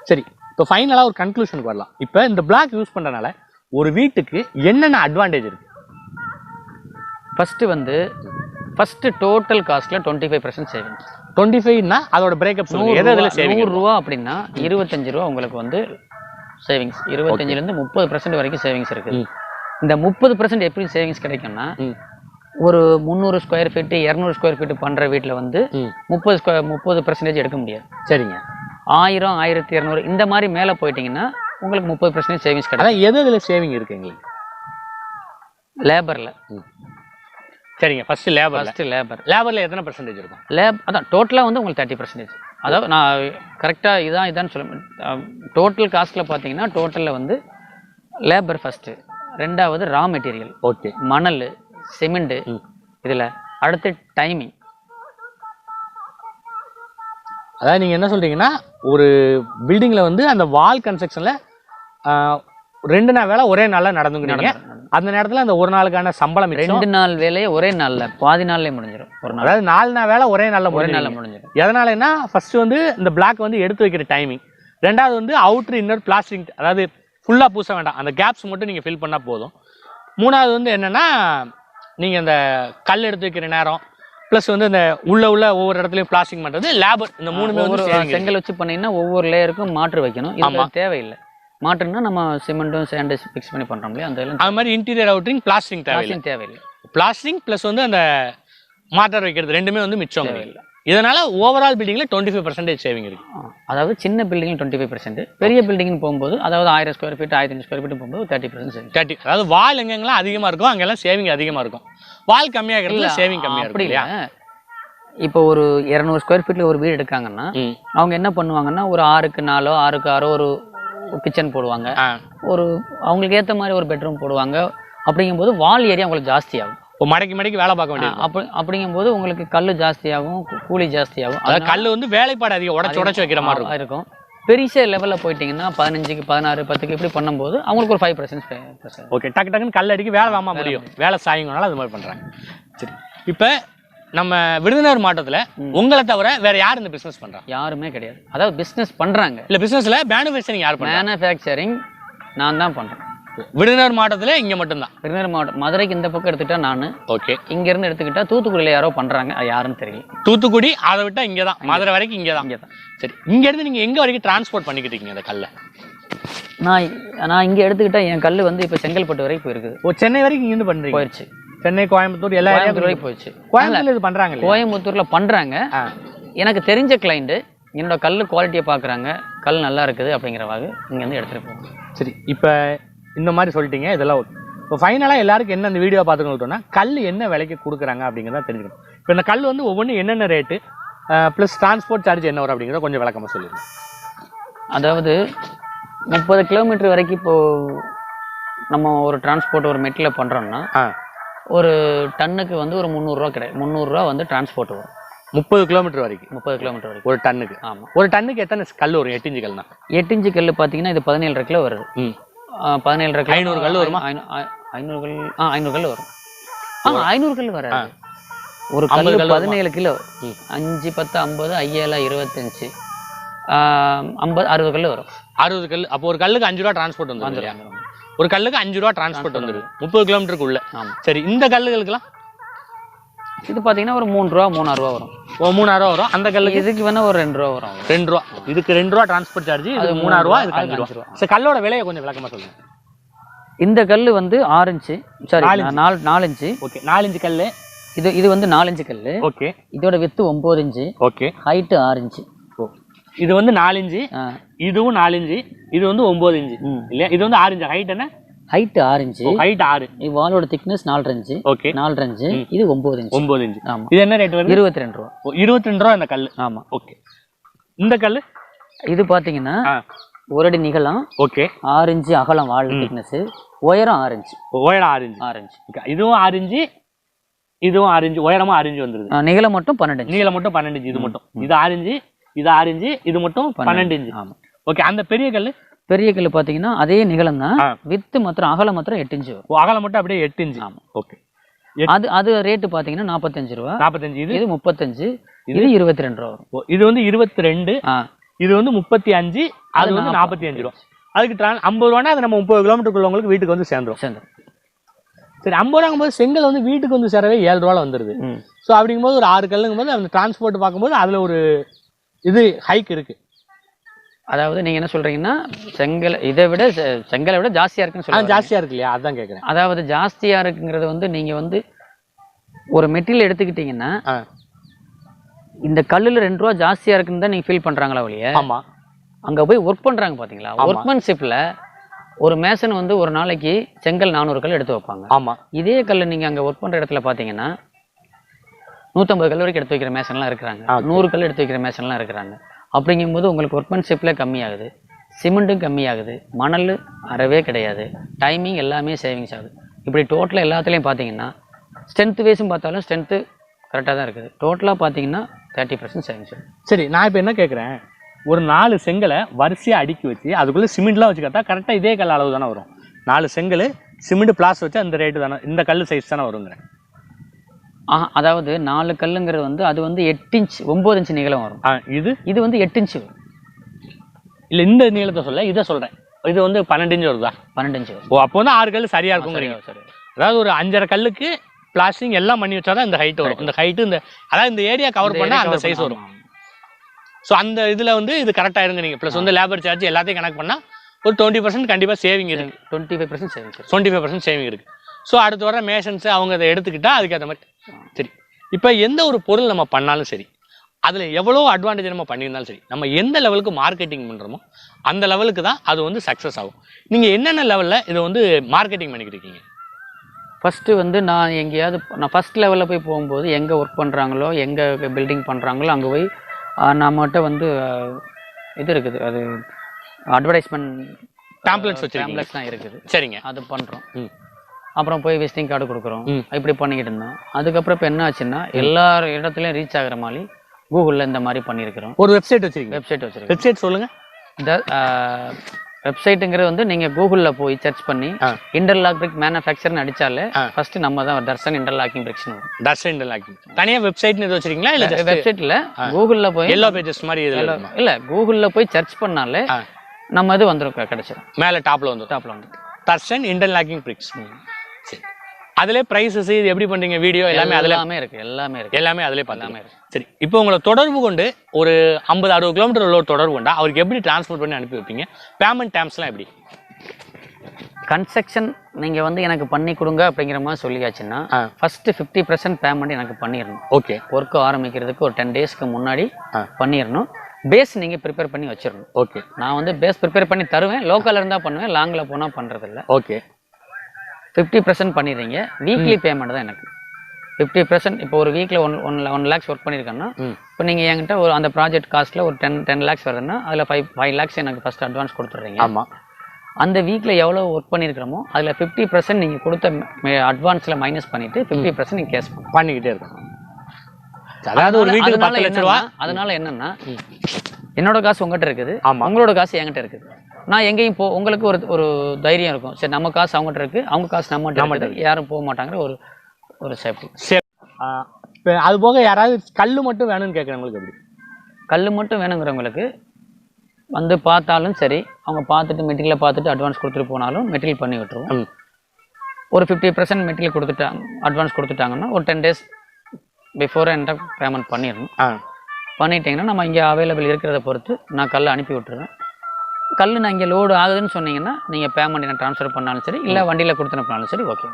சரி, இப்போ ஃபைனலாக ஒரு கன்க்ளூஷனுக்கு வரலாம். இப்போ இந்த பிளாக் யூஸ் பண்ணுறதுனால ஒரு வீட்டுக்கு என்னென்ன அட்வான்டேஜ் இருக்குது? ஃபஸ்ட்டு டோட்டல் காஸ்ட்டில் 25% சேவிங்ஸ். 25னா அதோட பிரேக்கப் சொல்லுங்கள். எதில் சேவிங்? 100 ரூபா அப்படின்னா 25 ரூபா உங்களுக்கு வந்து சேவிங்ஸ். 25லேருந்து 30% வரைக்கும் சேவிங்ஸ் இருக்குது. இந்த 30% எப்படி சேவிங்ஸ் கிடைக்கும்னா, ஒரு 300 ஸ்கொயர் ஃபீட்டு 200 ஸ்கொயர் ஃபீட்டு பண்ணுற வீட்டில் வந்து 30% எடுக்க முடியாது. சரிங்க. 1000 1200 இந்த மாதிரி மேலே போயிட்டீங்கன்னா உங்களுக்கு 30% சேவிங்ஸ் கிடைக்கும். எது இதில் சேவிங் இருக்குது எங்களுக்கு? லேபரில். சரிங்க. லேபரில் எத்தனை பர்சன்டேஜ் இருக்கும்? அதான் டோட்டலாக வந்து உங்களுக்கு 30%. அதாவது நான் கரெக்டாக இதான் சொல்ல, டோட்டல் காஸ்ட்டில் பார்த்தீங்கன்னா டோட்டலில் வந்து லேபர் ஃபஸ்ட்டு, ரெண்டாவது ரா மெட்டீரியல், ஓகே, மணல், சிமெண்ட்டு, இதில் அடுத்து டைமிங். அதாவது நீங்கள் என்ன சொல்கிறீங்கன்னா, ஒரு பில்டிங்கில் வந்து அந்த வால் கன்ஸ்ட்ரக்ஷனில் 2 நாள் வேலை ஒரே நாளில் நடந்துங்கிறீங்க. அந்த நேரத்தில் அந்த ஒரு நாளுக்கான சம்பளம் 2 நாள் வேலையை ஒரே நாளில் பாதி நாள்லேயே முடிஞ்சிடும். ஒரு நாள், அதாவது 4 நாள் வேலை ஒரே நாளில் முடிஞ்சிடும். எதனாலன்னா, ஃபர்ஸ்ட் வந்து இந்த பிளாக் வந்து எடுத்து வைக்கிற டைமிங், ரெண்டாவது வந்து அவுட்ரு இன்னர் பிளாஸ்டிக், அதாவது ஃபுல்லாக பூச வேண்டாம், அந்த கேப்ஸ் மட்டும் நீங்கள் ஃபில் பண்ணால் போதும். மூணாவது வந்து என்னென்னா, நீங்கள் இந்த கல் எடுத்து வைக்கிற நேரம் ப்ளஸ் வந்து இந்த உள்ள ஒவ்வொரு இடத்துலையும் பிளாஸ்டிக் பண்ணுறது, லேபர், இந்த 3மே வந்து செங்கல் வச்சு பண்ணிங்கன்னா ஒவ்வொரு லேயருக்கும் மாற்று வைக்கணும். இது தேவையில்லை. மாற்றுனா நம்ம சிமெண்ட்டும் சேண்டு ஃபிக்ஸ் பண்ணி பண்ணுறோம் இல்லையா, அந்த மாதிரி இன்டீரியர் அவுட்ரிங் பிளாஸ்டிக் தேவையில்லை. பிளாஸ்டிக் ப்ளஸ் வந்து அந்த மாட்டர் வைக்கிறது ரெண்டுமே வந்து மிச்சம் இல்லை. இதனால ஓவரால் பில்டிங்கில் 25% சேவிங் இருக்கு. அதாவது சின்ன பில்டிங் 25%, பெரிய பில்டிங்னு போகும்போது, அதாவது 1000 ஸ்கொயர் ஃபீட் 1500 ஸ்கொயர் ஃபீட் போகும்போது 30% சேவிங். 30, அதாவது வால் எங்கெங்கெல்லாம் அதிகமாக இருக்கும் அங்கெல்லாம் சேவிங் அதிகமாக இருக்கும், வால் கம்மியாக இருக்கிறது சேவிங் கம்மியாக இருக்கும். அப்படி இல்லை, இப்போ ஒரு 200 ஸ்கொயர் ஃபீட்டில் ஒரு வீடு எடுக்காங்கன்னா அவங்க என்ன பண்ணுவாங்கன்னா, ஒரு 6க்கு 4 6க்கு 6 ஒரு கிச்சன் போடுவாங்க, ஒரு அவங்களுக்கு ஏற்ற மாதிரி ஒரு பெட்ரூம் போடுவாங்க. அப்படிங்கும்போது வால் ஏரியா உங்களுக்கு ஜாஸ்தியாகும். இப்போ மடக்கி வேலை பார்க்க வேண்டியது. அப்படிங்கும்போது உங்களுக்கு கல் ஜாஸ்தியாகும், கூலி ஜாஸ்தியாகும். அதாவது கல் வந்து வேலைப்பாடு அதிகம் உடச்சு வைக்கிற மாதிரி இருக்கும். பெரிய லெவலில் போயிட்டீங்கன்னா 15க்கு 16 10க்கு இப்படி பண்ணும்போது அவங்களுக்கு ஒரு 5%. ஓகே, டக்குன்னு கல் அடிக்க வேலை வாங்க முடியும், வேலை சாயங்கனால அது மாதிரி பண்ணுறாங்க. சரி, இப்போ நம்ம விருதுநகர் மாவட்டத்தில் உங்களை தவிர வேற யார் இந்த பிஸ்னஸ் பண்ணுறாங்க? யாருமே கிடையாது. அதாவது பிஸ்னஸ் பண்ணுறாங்க, இல்லை பிஸ்னஸில் மேனுஃபேக்சரிங் யார் பண்ணுறாங்க? மேனுஃபேக்சரிங் நான் தான் பண்ணுறேன். விருதுநகர் மாவட்டத்தில் இங்கே மட்டும்தான்? விருதுநகர் மாவட்டம், மதுரைக்கு இந்த பக்கம் எடுத்துக்கிட்டா நான், ஓகே, இங்கேருந்து எடுத்துக்கிட்டா தூத்துக்குடியில் யாரோ பண்ணுறாங்க, அது யாருன்னு தெரியல. தூத்துக்குடி அதை விட்டால் இங்கே தான், மதுரை வரைக்கும் இங்கே தான். சரி, இங்கேருந்து நீங்கள் எங்கே வரைக்கும் டிரான்ஸ்போர்ட் பண்ணிக்கிட்டு இருக்கீங்க அந்த கல்லை? நான் இங்கே எடுத்துக்கிட்டா என் கல் வந்து இப்போ செங்கல்பட்டு வரைக்கும் போயிருக்குது. சென்னை வரைக்கும் இங்கேருந்து பண்ணுறீங்க? போயிடுச்சு. சென்னை, கோயம்புத்தூர், எல்லா வரைக்கும் போயிடுச்சு. கோயம்புத்தூர்ல இது பண்றாங்க, கோயம்புத்தூர்ல பண்றாங்க. எனக்கு தெரிஞ்ச கிளைண்ட் என்னோட கல் குவாலிட்டியை பார்க்குறாங்க, கல் நல்லா இருக்குது அப்படிங்கிறவாக இங்கேருந்து எடுத்துகிட்டு போவாங்க. சரி, இப்போ இந்த மாதிரி சொல்லிட்டீங்க, இதெல்லாம் ஓகே. இப்போ ஃபைனலாக எல்லாருக்கும் என்ன இந்த வீடியோ பார்த்துக்கணும்னா, கல் என்ன விலைக்கு கொடுக்குறாங்க அப்படிங்கிறத தெரிஞ்சுக்கணும். இப்போ இந்த கல் வந்து ஒவ்வொன்றும் என்னென்ன ரேட்டு ப்ளஸ் டிரான்ஸ்போர்ட் சார்ஜ் என்ன வரும் அப்படிங்கிறத கொஞ்சம் விளக்கமாக சொல்லிடுங்க. அதாவது 30 கிலோமீட்டர் வரைக்கும் இப்போது நம்ம ஒரு டிரான்ஸ்போர்ட் ஒரு மெட்டில் பண்ணுறோம்னா ஒரு டன்னுக்கு வந்து ஒரு 300 ரூபா கிடையாது. 300 ரூபா வந்து டிரான்ஸ்போர்ட் வரும். 30 கிலோமீட்டர் வரைக்கும்? 30 கிலோமீட்டர் வரைக்கும் ஒரு டன்னுக்கு. ஆமாம். ஒரு டன்னுக்கு எத்தனை கல் வரும்? 8 இன்ச்சு கல்னா? 8 இன்ச்சு கல் பார்த்தீங்கன்னா இது 17 கிலோ வருது. 17 கிலோ. 500 கல் வருமா? 500 கல். 500 கல் வரும். 500 கல் வராது. ஒரு கல் 17 கிலோ. 5 10 50 5 7 25 50 60 கல் வரும். 60 கல். அப்போ ஒரு கல்லுக்கு 5 ரூபா டிரான்ஸ்போர்ட் வந்துடும். ஒரு கல்லுக்கு 5 ரூபா டிரான்ஸ்போர்ட் வந்துடுது 30 கிலோமீட்டருக்கு உள்ள. சரி, இந்த கல்லுகளுக்குலாம் இது பார்த்தீங்கன்னா ஒரு 3 ரூபா 3,000 ரூபா வரும். 3,000 ரூபா வரும். அந்த கல்லுக்கு இதுக்கு வேணா ஒரு 2 ரூபா வரும். 2 ரூபா. இதுக்கு 2 ரூபா டிரான்ஸ்போர்ட் சார்ஜ், அது 3,000 ரூபா, இதுக்கு 5 ரூபா. சரி, கல்லோட விலையை கொஞ்சம் விளக்கமாக சொல்லுங்க. இந்த கல் வந்து 6 inch, sorry 4 inch. Okay, 4 inch கல். இது வந்து 4 இன்ச்சு கல். ஓகே, இதோட with 9 inch. Okay, height 6 inch. இது வந்து 4 இன்ச்சு, இதுவும் 4 இன்ச்சு, இது வந்து 9 இன்ச்சு இல்லையா? இது வந்து 6 இன்ச்சு. ஹைட் என்ன? Height 6 inch. ஹைட் 6. வாலோட திக்னஸ் 4 இன்ச்சு. Okay, 4 inch. இது 9 இன்ச்சு. 9 இன்ச்சு. ஆமா. இது என்ன ரேட் வருது? 22 ரூபா. 22 ரூபா இந்த கல். ஆமா. ஓகே, இந்த கல் இது பாத்தீங்கன்னா 1 அடி நீளம். ஓகே, 6 இன்ச்சு அகலம் வால் திக்னஸ். உயரம் 6 இன்ச்சு. உயரம் 6 இன்ச்சு. 6 இன்ச்சு. ஓகே, இதுவும் 6 இன்ச்சு, இதுவும் 6 இன்ச்சு. உயரமா 6 இன்ச்சு வந்துருது. நீளம் மட்டும் 12 இன்ச்சு. நீளம் மட்டும் 12 இன்ச்சு. இது மட்டும். இது 6 இன்ச்சு, இது 6 இன்ச்சு, இது மட்டும் 12 இன்ச்சு. ஆமா. ஓகே, அந்த பெரிய கல் பார்த்தீங்கன்னா அதே நிகழம் தான். வித்து மாத்திரம் அகலம் மாத்திரம் 8 இன்ச்சு வரும். அகலம் மட்டும் அப்படியே 8 இன்ச்சு. ஆமா. ஓகே, அது ரேட்டு பார்த்தீங்கன்னா 45 ரூபா. 45. இது 35. இது 22 ரூபா வரும். இது வந்து 22. இது வந்து 35, அது வந்து 45 ரூபா. அதுக்கு 50 ரூபானா அது நம்ம 30 கிலோமீட்டருக்குள்ள உங்களுக்கு வீட்டுக்கு வந்து சேர்ந்துரும். சரி, 50 ரூபாங்கும் போது செங்கல் வந்து வீட்டுக்கு வந்து சேரவே 7 ரூபால வந்துருது. ஸோ அப்படிங்கும்போது ஒரு 6 கல்லுங்கும் போது அந்த டிரான்ஸ்போர்ட் பார்க்கும்போது அதுல ஒரு இது ஹைக் இருக்கு. அதாவது நீங்க என்ன சொல்றீங்கன்னா செங்கல் இதை விட செங்கலை விட ஜாஸ்தியா இருக்குன்னு சொல்லுவாங்க. ஜாஸ்தியா இருக்கு இல்லையா, அதான் கேட்குறேன். அதாவது ஜாஸ்தியா இருக்குங்கிறது வந்து நீங்க வந்து ஒரு மெட்டீரியல் எடுத்துக்கிட்டீங்கன்னா இந்த கல்லுல 2 ரூபா ஜாஸ்தியா இருக்குன்னு தான் நீங்க ஃபீல் பண்றாங்களா ஒழிய, ஆமா, அங்க போய் ஒர்க் பண்றாங்க பாத்தீங்களா, ஒர்க்மன்ஷிப்ல ஒரு மேசன் வந்து ஒரு நாளைக்கு செங்கல் 400 கல் எடுத்து வைப்பாங்க. ஆமா, இதே கல் நீங்க அங்க ஒர்க் பண்ற இடத்துல பாத்தீங்கன்னா 150 கல் வரைக்கும் எடுத்து வைக்கிற மேசன்லாம் இருக்கிறாங்க, 100 கல் எடுத்து வைக்கிற மேசன்லாம் இருக்கிறாங்க. அப்படிங்கும்போது உங்களுக்கு ஒர்க்மன்ஷிப்ல கம்மியாகுது, சிமெண்ட்டும் கம்மியாகுது, மணல் அறவே கிடையாது, டைமிங் எல்லாமே சேவிங்ஸ் ஆகுது. இப்படி டோட்டலாக எல்லாத்துலேயும் பார்த்தீங்கன்னா ஸ்ட்ரென்த் வைஸும் பார்த்தாலும் ஸ்ட்ரென்த்து கரெக்டாக தான் இருக்குது. டோட்டலாக பார்த்தீங்கன்னா 30% சேவிங்ஸ். சரி, நான் இப்போ என்ன கேட்குறேன், ஒரு 4 செங்கலை வரிசையாக அடுக்கி வச்சு அதுக்குள்ளே சிமெண்ட்லாம் வச்சு கட்டா கரெக்டாக இதே கல் அளவு தானே வரும். 4 செங்கல் சிமெண்ட் பிளாஸ் வச்சு அந்த ரேட்டு தானே, இந்த கல் சைஸ் தானே வருங்கிறேன். அதாவது 4 கல்லுங்கிறது வந்து அது வந்து 8 இன்ச் 9 இன்ச் நீளம் வரும். இது வந்து 8 இன்ச் வரும். இல்லை, இந்த நீளத்தை சொல்ல, இதை சொல்கிறேன். இது வந்து 12 இன்ச் வருதா? 12 இன்ச் வரும். ஓ, அப்போ வந்து 6 கல் சரியாக இருக்குங்கிறீங்க. சரி, அதாவது ஒரு 5.5 கல்லுக்கு பிளாஸ்டிங் எல்லாம் பண்ணி வச்சாதான் இந்த ஹைட் வரும். இந்த ஹைட்டு இந்த அதாவது இந்த ஏரியா கவர் பண்ணால் அந்த சைஸ் வரும். ஸோ அந்த இதில் வந்து இது கரெக்டாக இருங்க. நீங்கள் ப்ளஸ் வந்து லேபர் சார்ஜ் எல்லாத்தையும் கனெக்ட் பண்ணால் ஒரு 20% கண்டிப்பாக சேவிங் இருக்குது. 25% சேவிங் 25% சேவிங் இருக்குது. ஸோ அடுத்து வர மேஷன்ஸு அவங்க அதை எடுத்துக்கிட்டால் அதுக்கேற்ற மாதிரி. சரி, இப்போ எந்த ஒரு பொருள் நம்ம பண்ணாலும் சரி, அதில் எவ்வளோ அட்வான்டேஜ் நம்ம பண்ணியிருந்தாலும் சரி, நம்ம எந்த லெவலுக்கு மார்க்கெட்டிங் பண்ணுறோமோ அந்த லெவலுக்கு தான் அது வந்து சக்ஸஸ் ஆகும். நீங்கள் என்னென்ன லெவலில் இதை வந்து மார்க்கெட்டிங் பண்ணிக்கிட்டு இருக்கீங்க? ஃபஸ்ட்டு வந்து நான் எங்கேயாவது ஃபஸ்ட் லெவலில் போய் போகும்போது எங்கே ஒர்க் பண்ணுறாங்களோ, எங்கே பில்டிங் பண்ணுறாங்களோ அங்கே போய் நம்மகிட்ட வந்து இது இருக்குது, அது அட்வர்டைஸ்மெண்ட் பேம்ப்ளெட்ஸ் தான் இருக்குது. சரிங்க, அது பண்ணுறோம். அப்புறம் போய் விசிட்டிங் கார்டு கொடுக்குறோம். இப்படி பண்ணிக்கிட்டு இருந்தோம். அதுக்கப்புறம் இப்போ என்ன ஆச்சுன்னா எல்லா இடத்துலையும் ரீச் ஆகிற மாதிரி கூகுளில் இந்த மாதிரி பண்ணியிருக்கிறோம். ஒரு வெப்சைட் வச்சுருக்கேன். வெப்சைட் சொல்லுங்கள். இந்த வெப்சைட்டுங்கிறது வந்து நீங்கள் கூகுளில் போய் சர்ச் பண்ணி இன்டர்லாக் பிரிக் மேனுஃபேக்சர்னு அடித்தாலே ஃபர்ஸ்ட் நம்ம தான் Darshan interlocking BRICS. Darshan interlocking தனியாக வெப்சைட்னு எது வச்சிருக்கீங்களா? இல்லை வெப்சைட்டில் கூகுளில் போய் எல்லா பேஜஸ் மாதிரி இல்லை, கூகுளில் போய் சர்ச் பண்ணாலே நம்ம இது வந்துடும், கிடைச்சிடும். மேலே டாப்பில் வந்து தர்ஷன் இன்டர்லாக்கிங் பிரிக்ஸ். சரி, அதிலே ப்ரைஸஸ் இது எப்படி பண்ணுறீங்க, வீடியோ எல்லாமே எல்லாமே இருக்குது. எல்லாமே அதிலே எல்லாமே இருக்குது. சரி, இப்போ உங்களை தொடர்பு கொண்டு ஒரு 50-60 கிலோமீட்டர் உள்ள தொடர்பு கொண்டா அவருக்கு எப்படி டிரான்ஸ்போர்ட் பண்ணி அனுப்பி வைப்பீங்க? பேமெண்ட் டேர்ம்ஸ்லாம் எப்படி? கன்ஸ்ட்ரக்ஷன் நீங்கள் வந்து எனக்கு பண்ணி கொடுங்க அப்படிங்கிற மாதிரி சொல்லியாச்சுன்னா ஃபஸ்ட்டு 50% பேமெண்ட் எனக்கு பண்ணிடணும். ஓகே, ஒர்க்கு ஆரம்பிக்கிறதுக்கு ஒரு 10 டேஸ்க்கு முன்னாடி பண்ணிடணும். பேஸ் நீங்கள் ப்ரிப்பேர் பண்ணி வச்சிடணும். ஓகே, நான் வந்து பேஸ் ப்ரிப்பேர் பண்ணி தருவேன், லோக்கலில் இருந்தால் பண்ணுவேன், லாங்கில் போனால் பண்ணுறதில்ல. ஓகே, 50% பண்ணிடுறீங்க. வீக்லி பேமெண்ட் தான் எனக்கு 50%. இப்போ ஒரு வீக்கில் 1 lakhs ஒர்க் பண்ணியிருக்கேன்னா இப்போ நீங்கள் என்கிட்ட ஒரு அந்த ப்ராஜெக்ட் காஸ்ட்டில் ஒரு 10 lakhs வருதுன்னா அதில் 5 lakhs எனக்கு ஃபஸ்ட் அட்வான்ஸ் கொடுத்துட்றீங்க. ஆமாம். அந்த வீக்கில் எவ்வளோ ஒர்க் பண்ணியிருக்கிறோமோ அதில் 50% நீங்கள் கொடுத்த அட்வான்ஸில் மைனஸ் பண்ணிவிட்டு 50% நீங்கள் கேஷ் பண்ணிக்கிட்டே இருக்கணும். அதாவது ஒரு வீட்டுக்கு 10 லட்ச ரூபா. அதனால என்னன்னா என்னோட காசு உங்ககிட்ட இருக்குது, உங்களோட காசு என்கிட்ட இருக்குது. நான் எங்கேயும் உங்களுக்கு ஒரு தைரியம் இருக்கும். சரி, நம்ம காசு அவங்ககிட்ட இருக்கு, அவங்க காசு நம்மகிட்ட யாரும் போக மாட்டாங்கிற ஒரு சேஃப்டி. இப்போ அது போக யாராவது கல் மட்டும் வேணும்னு கேட்குறவங்களுக்கு எப்படி? கல் மட்டும் வேணுங்கிறவங்களுக்கு வந்து பார்த்தாலும் சரி, அவங்க பார்த்துட்டு மெட்டீரியலை பார்த்துட்டு அட்வான்ஸ் கொடுத்துட்டு போனாலும் மெட்டீரியல் பண்ணி விட்டுருவோம். ஒரு 50% மெட்டீரியல் கொடுத்துட்டாங்க, அட்வான்ஸ் கொடுத்துட்டாங்கன்னா ஒரு 10 days பிஃபோர் என்கிட்ட பேமெண்ட் பண்ணிடணும். பண்ணிட்டீங்கன்னா நம்ம இங்கே அவைலபிள் இருக்கிறத பொறுத்து நான் கல் அனுப்பி விட்டுருவேன். கல் நான் இங்கே லோடு ஆகுதுன்னு சொன்னீங்கன்னா நீங்கள் பேமெண்ட் என்ன ட்ரான்ஸ்ஃபர் பண்ணாலும் சரி, இல்லை வண்டியில் கொடுத்துனுப்பினாலும் சரி, ஓகே.